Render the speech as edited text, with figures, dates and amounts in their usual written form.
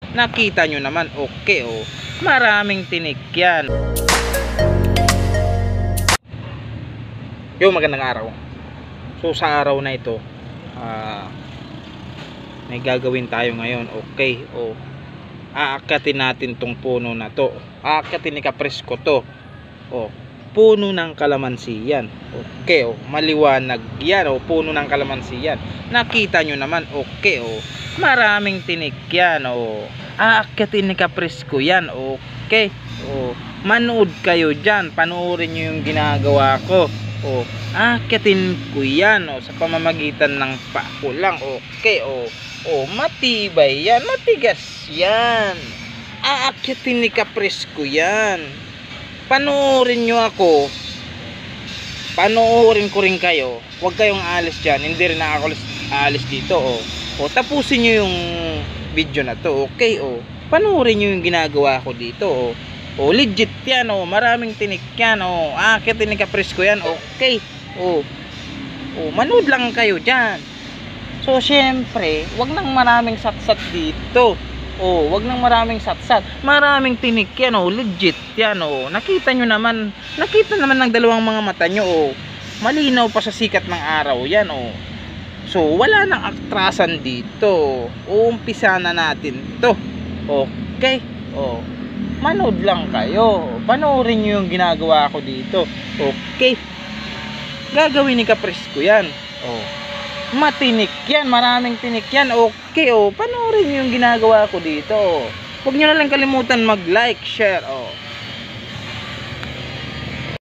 Nakita nyo naman, okay, oh. Maraming tinik yan. Yo, magandang araw. So sa araw na ito, may gagawin tayo ngayon. Okay, oh. Aakatin natin tong puno na to. Aakatin ni Kapresko to. Oh, puno ng kalamansi yan. Okay, oh. Maliwanag yan, oh. Puno ng kalamansi yan. Nakita nyo naman, okay, oh. Maraming tinik yan, oh. Aakatin ni Kapresko yan, okay, oh. Manood kayo dyan, panoorin nyo yung ginagawa ko. Oh, aakatin ko yan, oh, sa pamamagitan ng pako lang. Okay, oh. Oh, matibay yan, matigas yan. Aakatin ni Kapresko yan. Panoorin nyo ako. Panoorin ko rin kayo. Huwag kayong alis dyan. Hindi rin ako alis dito, oh. Oh, tapusin nyo yung video na to, okay, oh. Panoorin nyo yung ginagawa ko dito, oh. Oh, legit yan, oh. Maraming tinik yan, oh. Aakatin ni Kapresko yan, okay, oh. Oh, manood lang kayo dyan. So, syempre, wag nang maraming satsat dito. Oh, wag nang maraming satsat. Maraming tinik yan, oh. Legit yan, oh. Nakita naman ng dalawang mga mata nyo, oh. Malinaw pa sa sikat ng araw yan, oh. So, wala nang atrasan dito. Uumpisa na natin to. Okay, oh. Manood lang kayo. Panoorin nyo yung ginagawa ko dito. Okay. Gagawin ni Kapresko yan. Oh. Matinik yan. Maraming tinik yan. Okay, oh. Panoorin nyo yung ginagawa ko dito. Huwag nyo na lang kalimutan mag-like, share.